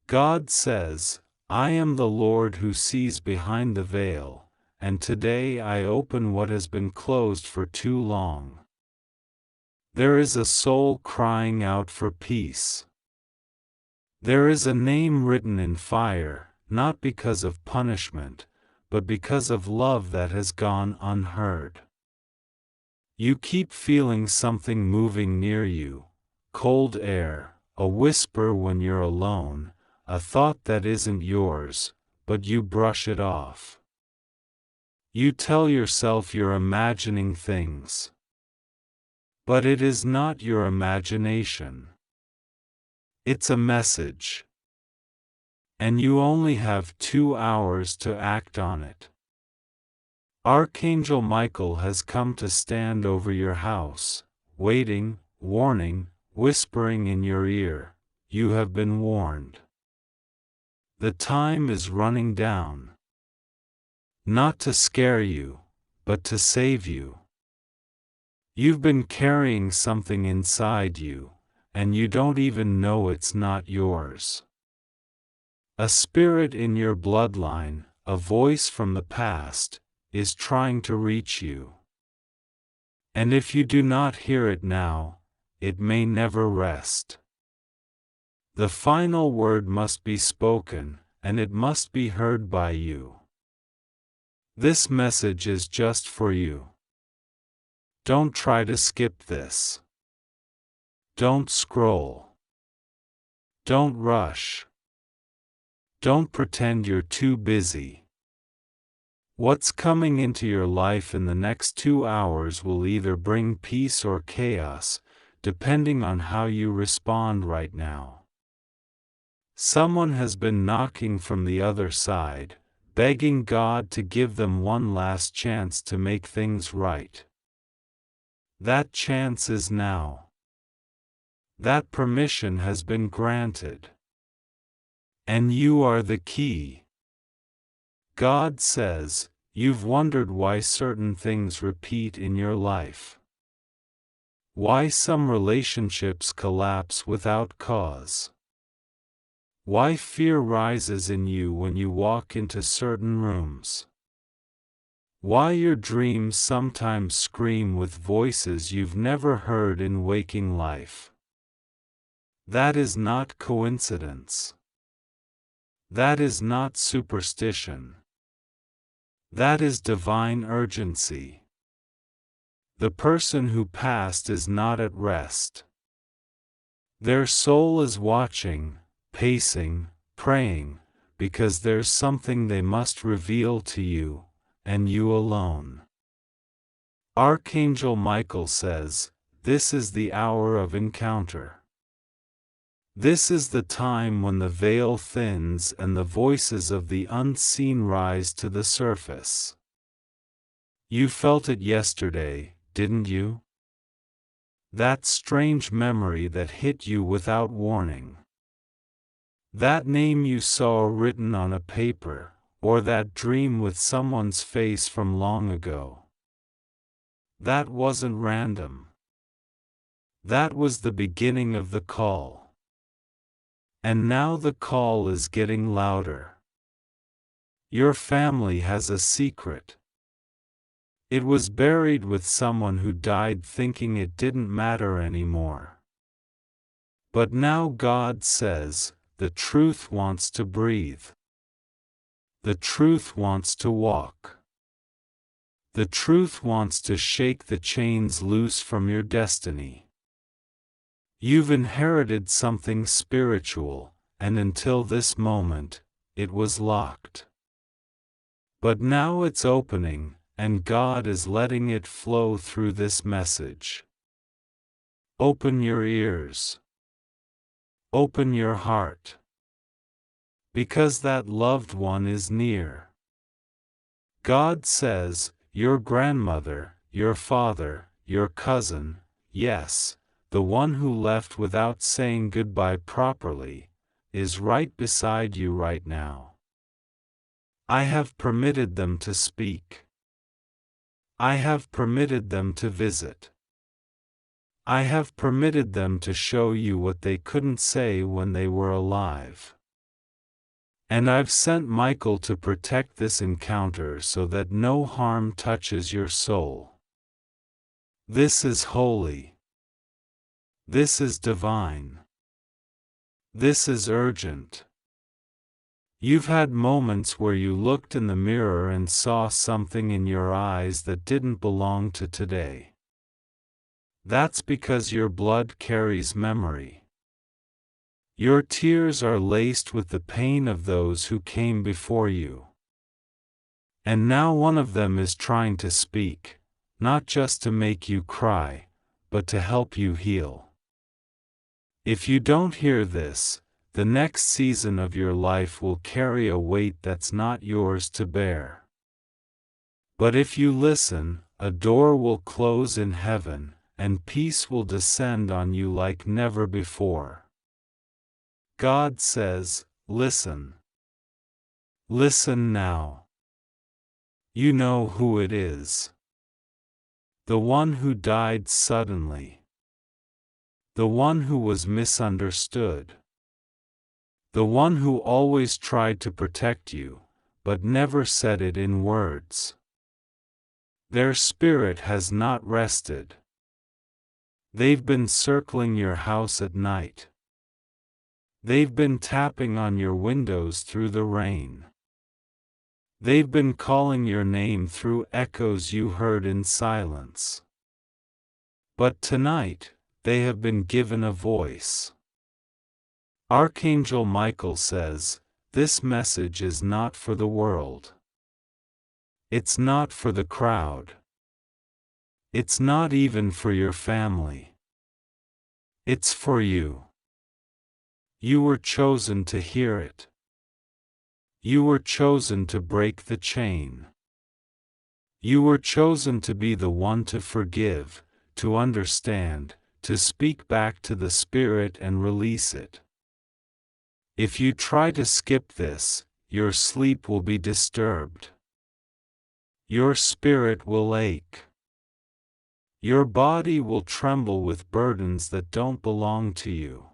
God says, I am the Lord who sees behind the veil, and today I open what has been closed for too long. There is a soul crying out for peace. There is a name written in fire, not because of punishment, but because of love that has gone unheard. You keep feeling something moving near you, cold air, a whisper when you're alone, a thought that isn't yours, but you brush it off. You tell yourself you're imagining things. But it is not your imagination. It's a message. And you only have 2 hours to act on it. Archangel Michael has come to stand over your house, waiting, warning, whispering in your ear, you have been warned. The time is running down. Not to scare you, but to save you. You've been carrying something inside you, and you don't even know it's not yours. A spirit in your bloodline, a voice from the past, is trying to reach you. And if you do not hear it now, it may never rest. The final word must be spoken, and it must be heard by you. This message is just for you. Don't try to skip this. Don't scroll. Don't rush. Don't pretend you're too busy. What's coming into your life in the next 2 hours will either bring peace or chaos, depending on how you respond right now. Someone has been knocking from the other side, begging God to give them one last chance to make things right. That chance is now. That permission has been granted. And you are the key. God says, you've wondered why certain things repeat in your life. Why some relationships collapse without cause. Why fear rises in you when you walk into certain rooms. Why your dreams sometimes scream with voices you've never heard in waking life. That is not coincidence. That is not superstition. That is divine urgency. The person who passed is not at rest. Their soul is watching, pacing, praying, because there's something they must reveal to you, and you alone. Archangel Michael says, this is the hour of encounter. This is the time when the veil thins and the voices of the unseen rise to the surface. You felt it yesterday, didn't you? That strange memory that hit you without warning. That name you saw written on a paper, or that dream with someone's face from long ago. That wasn't random. That was the beginning of the call. And now the call is getting louder. Your family has a secret. It was buried with someone who died thinking it didn't matter anymore. But now God says, the truth wants to breathe. The truth wants to walk. The truth wants to shake the chains loose from your destiny. You've inherited something spiritual, and until this moment, it was locked. But now it's opening, and God is letting it flow through this message. Open your ears. Open your heart. Because that loved one is near. God says, your grandmother, your father, your cousin, yes, the one who left without saying goodbye properly, is right beside you right now. I have permitted them to speak. I have permitted them to visit. I have permitted them to show you what they couldn't say when they were alive. And I've sent Michael to protect this encounter so that no harm touches your soul. This is holy. This is divine. This is urgent. You've had moments where you looked in the mirror and saw something in your eyes that didn't belong to today. That's because your blood carries memory. Your tears are laced with the pain of those who came before you. And now one of them is trying to speak, not just to make you cry, but to help you heal. If you don't hear this, the next season of your life will carry a weight that's not yours to bear. But if you listen, a door will close in heaven, and peace will descend on you like never before. God says, listen. Listen now. You know who it is. The one who died suddenly. The one who was misunderstood. The one who always tried to protect you, but never said it in words. Their spirit has not rested. They've been circling your house at night. They've been tapping on your windows through the rain. They've been calling your name through echoes you heard in silence. But tonight, they have been given a voice. Archangel Michael says, this message is not for the world. It's not for the crowd. It's not even for your family. It's for you. You were chosen to hear it. You were chosen to break the chain. You were chosen to be the one to forgive, to understand, to speak back to the Spirit and release it. If you try to skip this, your sleep will be disturbed. Your spirit will ache. Your body will tremble with burdens that don't belong to you.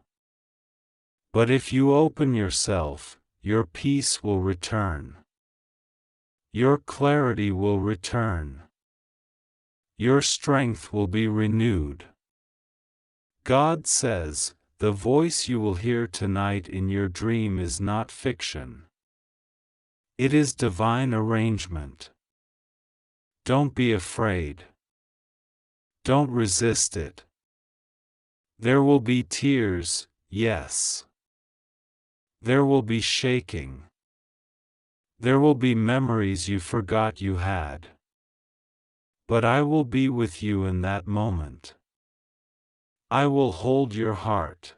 But if you open yourself, your peace will return. Your clarity will return. Your strength will be renewed. God says, the voice you will hear tonight in your dream is not fiction. It is divine arrangement. Don't be afraid. Don't resist it. There will be tears, yes. There will be shaking. There will be memories you forgot you had. But I will be with you in that moment. I will hold your heart.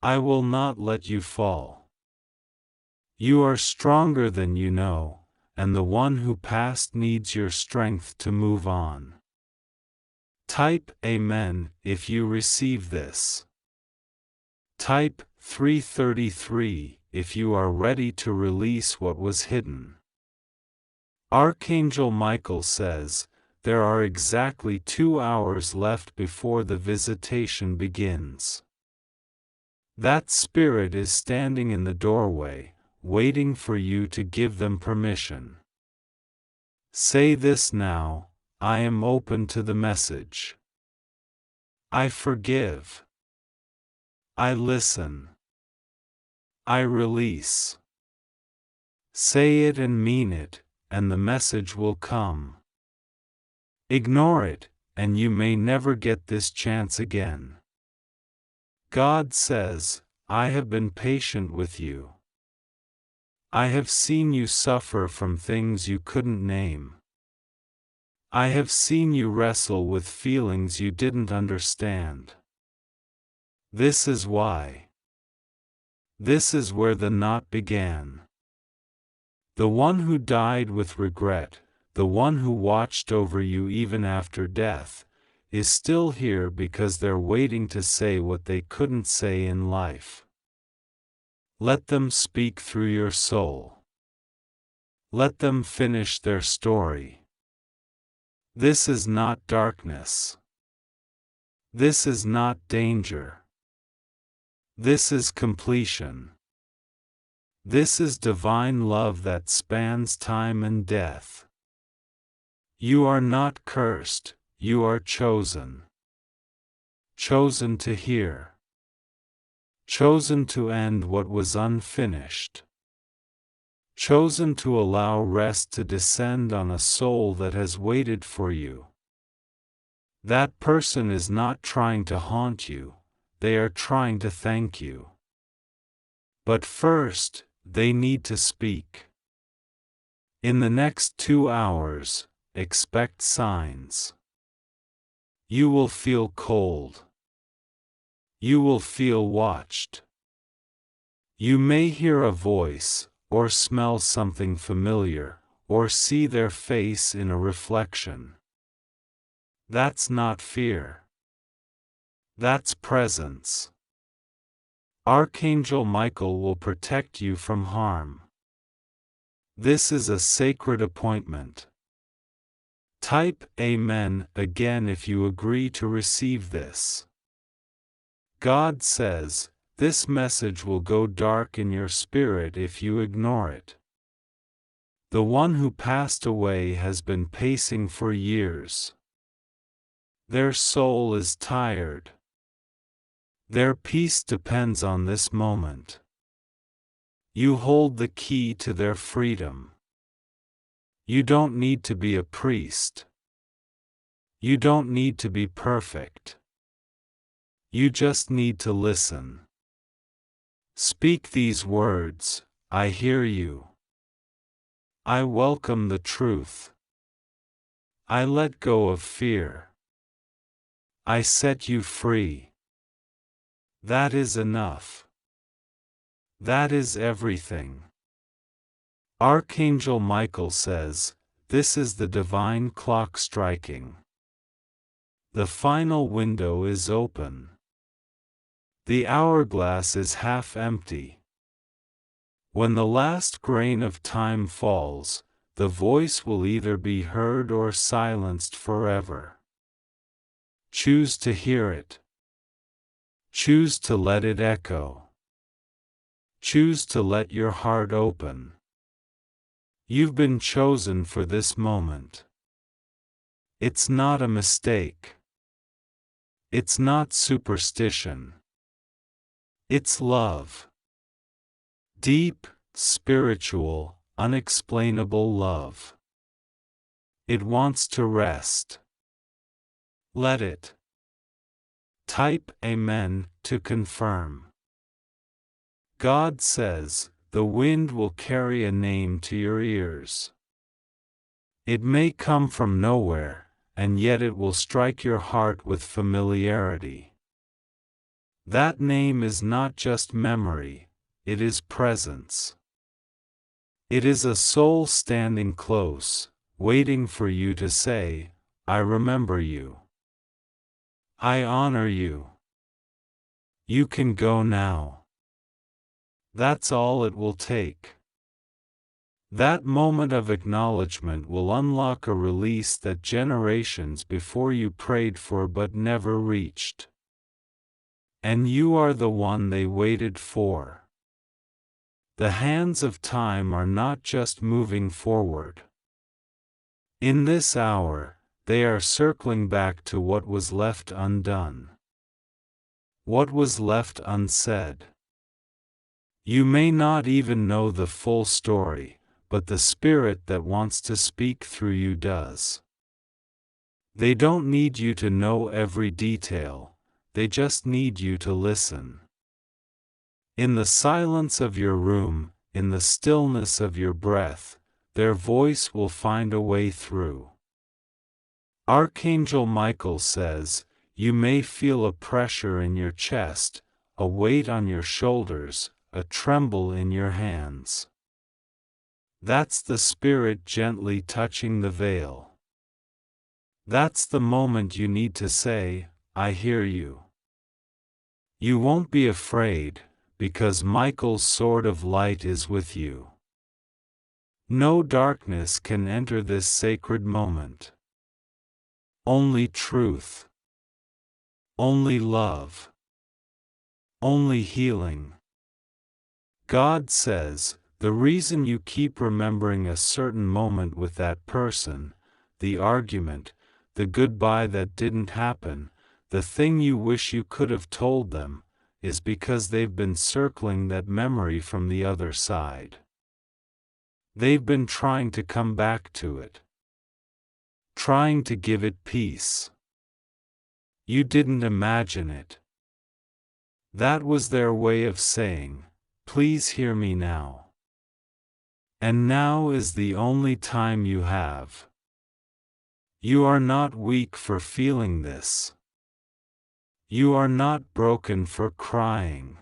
I will not let you fall. You are stronger than you know, and the one who passed needs your strength to move on. Type Amen if you receive this. Type 333 if you are ready to release what was hidden. Archangel Michael says, there are exactly 2 hours left before the visitation begins. That spirit is standing in the doorway, waiting for you to give them permission. Say this now, I am open to the message. I forgive. I listen. I release. Say it and mean it, and the message will come. Ignore it, and you may never get this chance again. God says, I have been patient with you. I have seen you suffer from things you couldn't name. I have seen you wrestle with feelings you didn't understand. This is why. This is where the knot began. The one who died with regret, the one who watched over you even after death, is still here because they're waiting to say what they couldn't say in life. Let them speak through your soul. Let them finish their story. This is not darkness. This is not danger. This is completion. This is divine love that spans time and death. You are not cursed, you are chosen. Chosen to hear. Chosen to end what was unfinished. Chosen to allow rest to descend on a soul that has waited for you. That person is not trying to haunt you, they are trying to thank you. But first, they need to speak. In the next 2 hours, expect signs. You will feel cold. You will feel watched. You may hear a voice, or smell something familiar, or see their face in a reflection. That's not fear. That's presence. Archangel Michael will protect you from harm. This is a sacred appointment. Type Amen again if you agree to receive this. God says, this message will go dark in your spirit if you ignore it. The one who passed away has been pacing for years. Their soul is tired. Their peace depends on this moment. You hold the key to their freedom. You don't need to be a priest. You don't need to be perfect. You just need to listen. Speak these words, I hear you. I welcome the truth. I let go of fear. I set you free. That is enough. That is everything. Archangel Michael says, this is the divine clock striking. The final window is open. The hourglass is half empty. When the last grain of time falls, the voice will either be heard or silenced forever. Choose to hear it. Choose to let it echo. Choose to let your heart open. You've been chosen for this moment. It's not a mistake. It's not superstition. It's love. Deep, spiritual, unexplainable love. It wants to rest. Let it. Type Amen to confirm. God says, the wind will carry a name to your ears. It may come from nowhere, and yet it will strike your heart with familiarity. That name is not just memory, it is presence. It is a soul standing close, waiting for you to say, I remember you. I honor you. You can go now. That's all it will take. That moment of acknowledgement will unlock a release that generations before you prayed for but never reached. And you are the one they waited for. The hands of time are not just moving forward. In this hour, they are circling back to what was left undone. What was left unsaid. You may not even know the full story, but the spirit that wants to speak through you does. They don't need you to know every detail, they just need you to listen. In the silence of your room, in the stillness of your breath, their voice will find a way through. Archangel Michael says, you may feel a pressure in your chest, a weight on your shoulders, a tremble in your hands. That's the Spirit gently touching the veil. That's the moment you need to say, I hear you. You won't be afraid, because Michael's sword of light is with you. No darkness can enter this sacred moment. Only truth. Only love. Only healing. God says, the reason you keep remembering a certain moment with that person, the argument, the goodbye that didn't happen, the thing you wish you could have told them, is because they've been circling that memory from the other side. They've been trying to come back to it, trying to give it peace. You didn't imagine it. That was their way of saying, please hear me now. And now is the only time you have. You are not weak for feeling this. You are not broken for crying.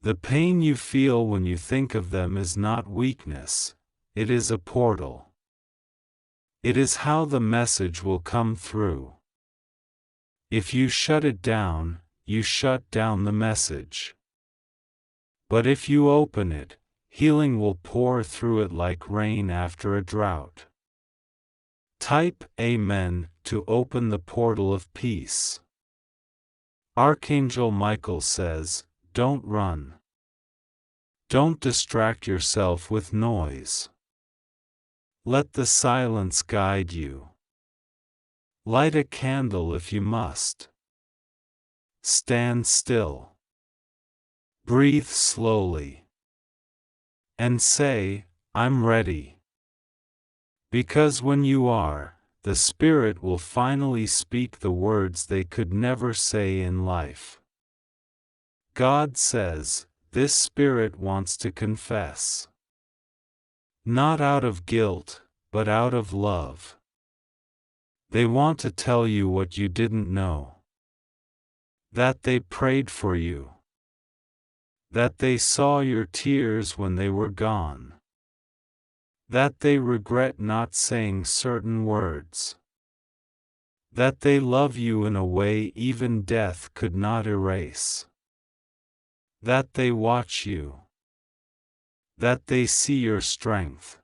The pain you feel when you think of them is not weakness, it is a portal. It is how the message will come through. If you shut it down, you shut down the message. But if you open it, healing will pour through it like rain after a drought. Type Amen to open the portal of peace. Archangel Michael says, don't run. Don't distract yourself with noise. Let the silence guide you. Light a candle if you must. Stand still. Breathe slowly. And say, I'm ready. Because when you are, the Spirit will finally speak the words they could never say in life. God says, this Spirit wants to confess. Not out of guilt, but out of love. They want to tell you what you didn't know. That they prayed for you. That they saw your tears when they were gone. That they regret not saying certain words. That they love you in a way even death could not erase. That they watch you. That they see your strength.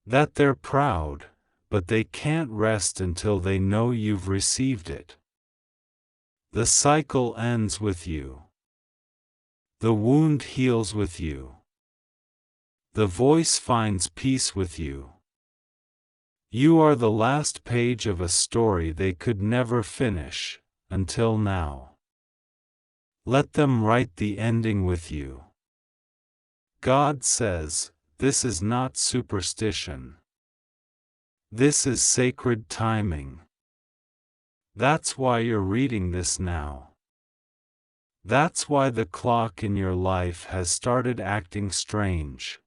That they're proud, but they can't rest until they know you've received it. The cycle ends with you. The wound heals with you. The voice finds peace with you. You are the last page of a story they could never finish, until now. Let them write the ending with you. God says, this is not superstition. This is sacred timing. That's why you're reading this now. That's why the clock in your life has started acting strange.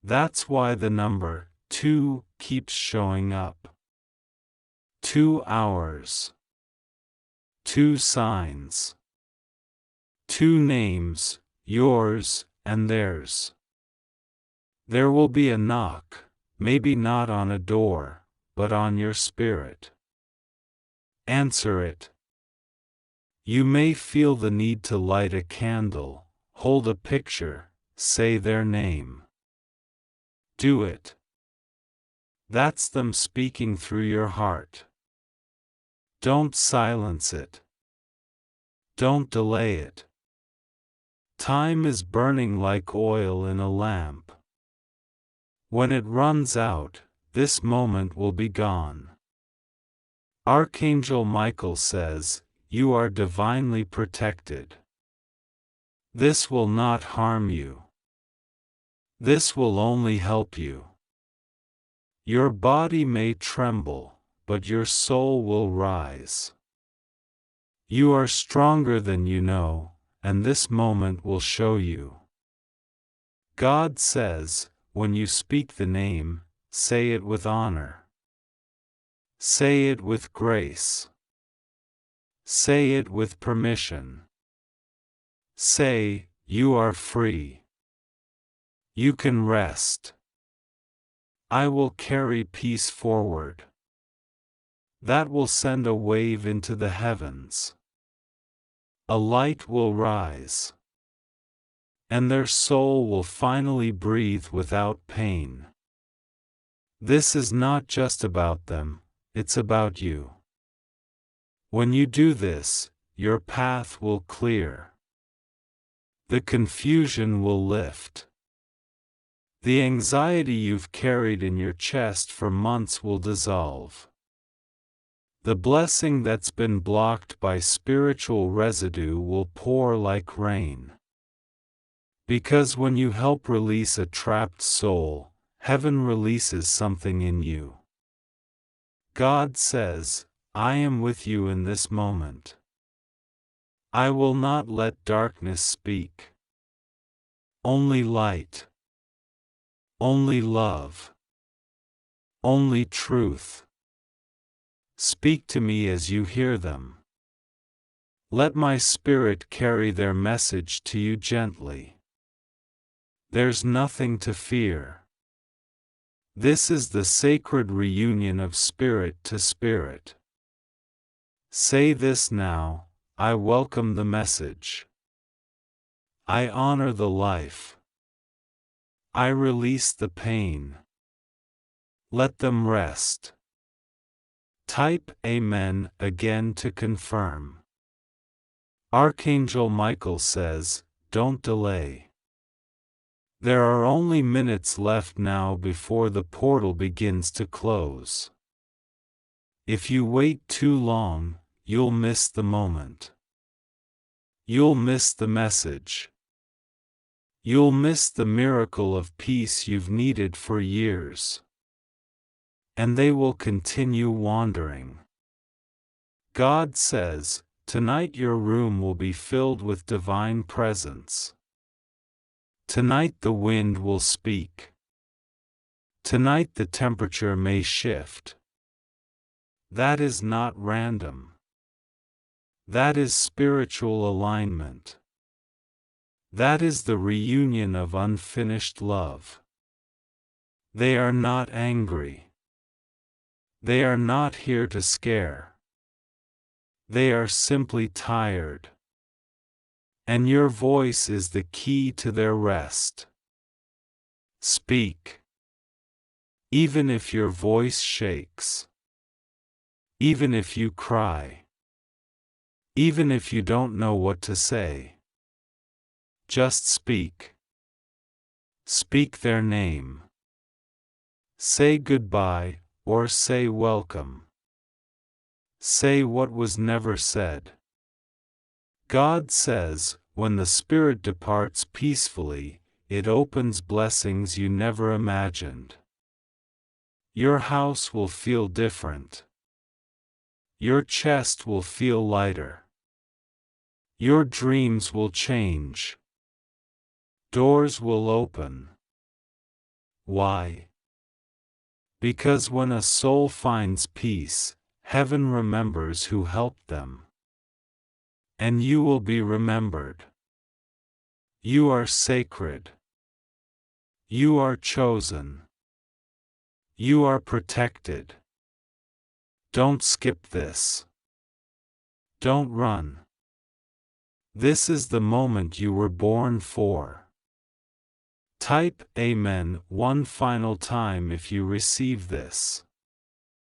That's why the number 2 keeps showing up. 2 hours. 2 signs. 2 names, yours and theirs. There will be a knock, maybe not on a door, but on your spirit. Answer it. You may feel the need to light a candle, hold a picture, say their name. Do it. That's them speaking through your heart. Don't silence it. Don't delay it. Time is burning like oil in a lamp. When it runs out, this moment will be gone. Archangel Michael says, you are divinely protected. This will not harm you. This will only help you. Your body may tremble, but your soul will rise. You are stronger than you know, and this moment will show you. God says, when you speak the name, say it with honor. Say it with grace. Say it with permission. Say, you are free. You can rest. I will carry peace forward. That will send a wave into the heavens. A light will rise. And their soul will finally breathe without pain. This is not just about them, it's about you. When you do this, your path will clear. The confusion will lift. The anxiety you've carried in your chest for months will dissolve. The blessing that's been blocked by spiritual residue will pour like rain. Because when you help release a trapped soul, heaven releases something in you. God says, I am with you in this moment. I will not let darkness speak. Only light. Only love. Only truth. Speak to me as you hear them. Let my spirit carry their message to you gently. There's nothing to fear. This is the sacred reunion of spirit to spirit. Say this now, I welcome the message. I honor the life. I release the pain. Let them rest. Type Amen again to confirm. Archangel Michael says, don't delay. There are only minutes left now before the portal begins to close. If you wait too long, you'll miss the moment. You'll miss the message. You'll miss the miracle of peace you've needed for years. And they will continue wandering. God says, tonight your room will be filled with divine presence. Tonight the wind will speak. Tonight the temperature may shift. That is not random. That is spiritual alignment. That is the reunion of unfinished love. They are not angry. They are not here to scare. They are simply tired. And your voice is the key to their rest. Speak. Even if your voice shakes. Even if you cry. Even if you don't know what to say. Just speak. Speak their name. Say goodbye, or say welcome. Say what was never said. God says, when the spirit departs peacefully, it opens blessings you never imagined. Your house will feel different. Your chest will feel lighter. Your dreams will change. Doors will open. Why? Because when a soul finds peace, heaven remembers who helped them. And you will be remembered. You are sacred. You are chosen. You are protected. Don't skip this. Don't run. This is the moment you were born for. Type Amen one final time if you receive this.